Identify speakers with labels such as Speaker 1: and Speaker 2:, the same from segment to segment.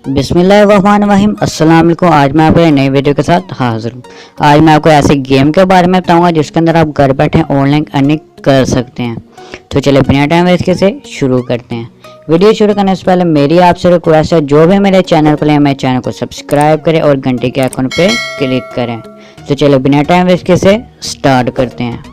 Speaker 1: बिस्मिल्लाहिर्रहमानिर्रहीम। अस्सलाम वालेकुम। आज मैं आपको नई वीडियो के साथ हाजिर हूँ। आज मैं आपको ऐसे गेम के बारे में बताऊंगा जिसके अंदर आप घर बैठे ऑनलाइन अर्निंग कर सकते हैं। तो चलिए बिना टाइम वेस्ट किए से शुरू करते हैं। वीडियो शुरू करने से पहले मेरी आपसे रिक्वेस्ट है, जो भी मेरे चैनल पर मेरे चैनल को सब्सक्राइब करें और घंटे के आइकन पे क्लिक करें। तो चलिए बिना टाइम वेस्ट किए से स्टार्ट करते हैं।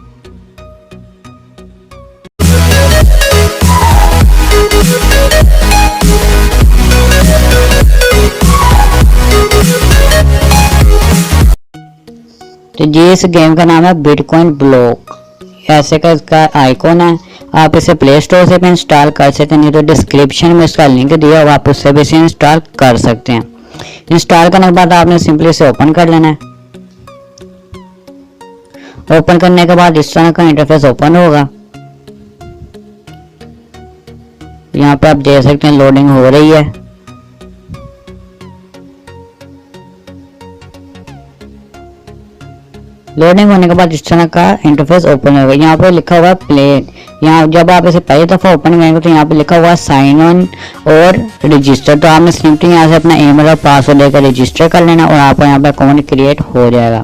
Speaker 1: तो जी इस गेम का नाम है बिटकॉइन ब्लॉक। ऐसे का इसका आइकॉन है। आप इसे प्ले स्टोर से भी इंस्टॉल कर सकते हैं, नहीं तो डिस्क्रिप्शन में इसका लिंक दिया हुआ, आप उससे भी इसे इंस्टॉल कर सकते हैं। इंस्टॉल करने के बाद आपने सिंपली इसे ओपन कर लेना है। ओपन करने के बाद इस तरह का इंटरफेस ओपन होगा। यहाँ पे आप देख सकते हैं लोडिंग हो रही है। लोडिंग होने के बाद इस तरह का इंटरफेस ओपन होगा। यहाँ पे लिखा हुआ है प्ले। यहाँ जब आप इसे पहली दफ़ा ओपन करेंगे तो यहाँ पे लिखा हुआ है साइन ऑन और रजिस्टर। तो आपने सिंपली यहाँ से अपना ईमेल और पासवर्ड देकर रजिस्टर कर लेना और आपका यहाँ पे अकाउंट क्रिएट हो जाएगा।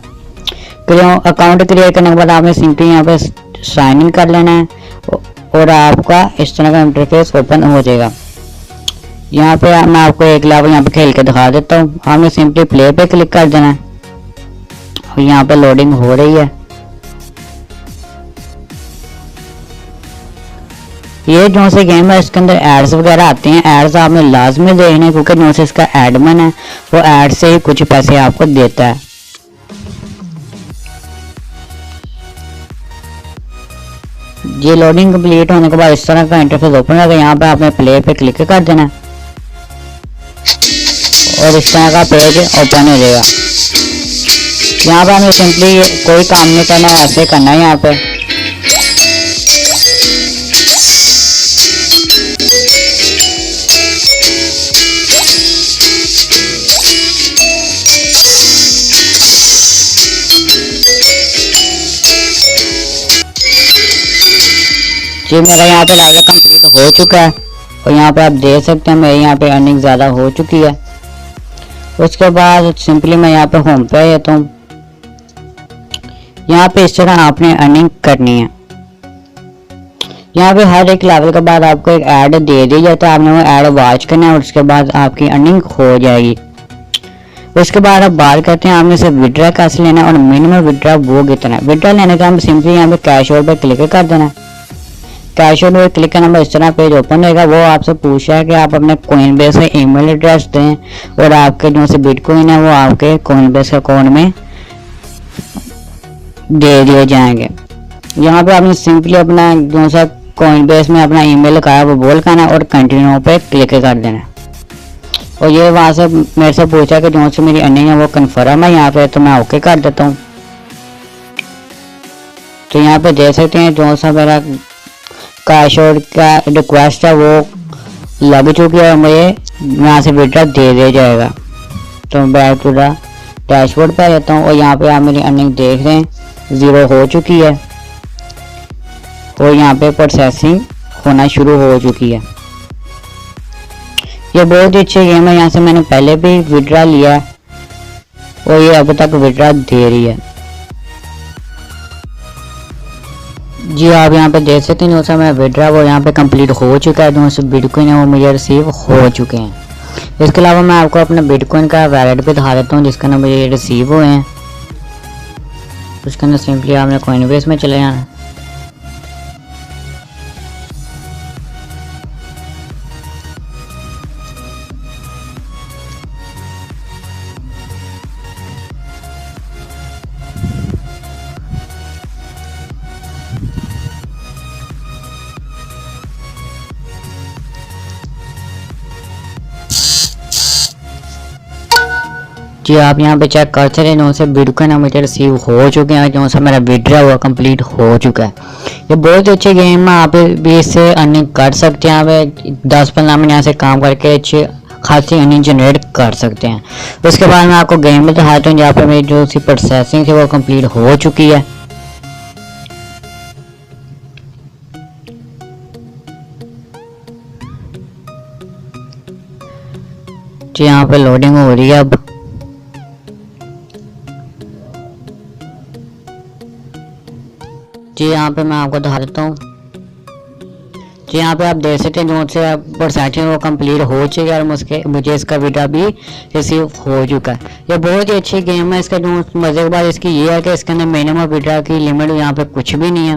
Speaker 1: अकाउंट क्रिएट करने के बाद आपने सिंपली यहाँ पे साइन इन कर लेना है और आपका इस तरह का इंटरफेस ओपन हो जाएगा। यहाँ पे मैं आपको एक लेवल यहाँ पे खेल के दिखा देता हूँ। आपने सिंपली प्ले पे क्लिक कर देना है। यहाँ पे लोडिंग हो रही है। ये जो से गेम है इसके अंदर एड्स वगैरह आते हैं। एड्स आपने लाजमी देखने, क्योंकि जो से इसका एडमन है वो एड से ही कुछ पैसे आपको देता है। ये लोडिंग कंप्लीट होने के बाद इस तरह का इंटरफेस ओपन होगा। यहाँ पे आपने प्ले पे क्लिक कर देना है और इस तरह का पेज ओपन हो जाएगा। यहाँ पे हमें सिंपली कोई काम नहीं करना है, ऐसे करना है। यहाँ पे जी मेरा यहाँ पे लेवल कंप्लीट हो चुका है और यहाँ पे आप देख सकते हैं मेरी यहाँ पे अर्निंग ज़्यादा हो चुकी है। उसके बाद सिंपली मैं यहाँ पे होम पे आ जाता हूँ। यहाँ पे इस तरह आपने अर्निंग करनी है। यहाँ पे हर एक लेवल के बाद आपको एक ऐड दे दी जाता है, आपने वो ऐड वॉच करना है और उसके बाद आपकी अर्निंग हो जाएगी। उसके बाद आप बात करते हैं आपने सिर्फ विड्रा कैसे लेना है और मिनिमम विड्रा वो कितना है। विड्रा लेने का हम सिंपली यहाँ पे कैश आउट पे क्लिक कर देना है। कैश आउट पे क्लिक करने पर इस तरह पेज ओपन होगा। वो आपसे पूछा है कि आप अपने कोइन बेस से ईमेल एड्रेस दें और आपके जो से बिटकॉइन है वो आपके कोइन बेस अकाउंट में दे दिए जाएंगे। यहाँ पे आपने सिंपली अपना जो सा कॉइन बेस में अपना ईमेल लगाया वो बोल करना और कंटिन्यू पे क्लिक कर देना। और ये वहाँ से मेरे से पूछा कि जो से मेरी अर्निंग है वो कन्फर्म है यहाँ पे, तो मैं ओके कर देता हूँ। तो यहाँ पे देख सकते हैं जो सा मेरा कैश आउट का रिक्वेस्ट है वो लग चुकी है और मुझे यहाँ से विड्रॉ दे दिया जाएगा। तो बैक टू द डैशबोर्ड पे आ जाता हूँ और यहाँ पे आप मेरी अर्निंग देख रहे हैं 0 हो चुकी है और यहाँ पे प्रोसेसिंग होना शुरू हो चुकी है। ये बहुत ही अच्छी गेम है। यहाँ से मैंने पहले भी विड्रॉ लिया और ये अब तक विड्रॉ दे रही है। जी आप यहाँ पे देख सकते हैं जो सा मेरा विड्रॉ वो यहाँ पे कंप्लीट हो चुका है। जो से बिटकॉइन है वो मुझे रिसीव हो चुके हैं। इसके अलावा मैं आपको अपने बिटकॉइन का वैलेट भी दिखा देता हूँ जिसका ना मुझे रिसीव हुए हैं। उसके अंदर सिंपली आपने कॉइन बेस में चले जाना। जी आप यहाँ पे चेक करते रहे जो से बिटकॉइन मुझे रिसीव हो चुके हैं। जो सा मेरा विड्रॉ हुआ कंप्लीट हो चुका है। ये बहुत अच्छी गेम है, आप भी इससे अर्निंग कर सकते हैं। आप 10-15 मिनट यहाँ से काम करके अच्छी खासी अर्निंग जनरेट कर सकते हैं। उसके बाद मैं आपको गेम में दिखाता हूँ जहाँ पे मेरी जो सी प्रोसेसिंग थी वो कंप्लीट हो चुकी है। जी यहाँ पे लोडिंग हो रही है अब। जी यहाँ पे मैं आपको दिखा देता हूँ। जी यहाँ पे आप देख सकते हैं जो से परसेंटेज वो कंप्लीट हो चुका है और मुझे इसका वीडियो भी रिसीव हो चुका है। ये बहुत ही अच्छी गेम है। इसका जो मज़े की बात इसकी ये है कि इसके अंदर मिनिमम विड्रॉ की लिमिट यहाँ पे कुछ भी नहीं है।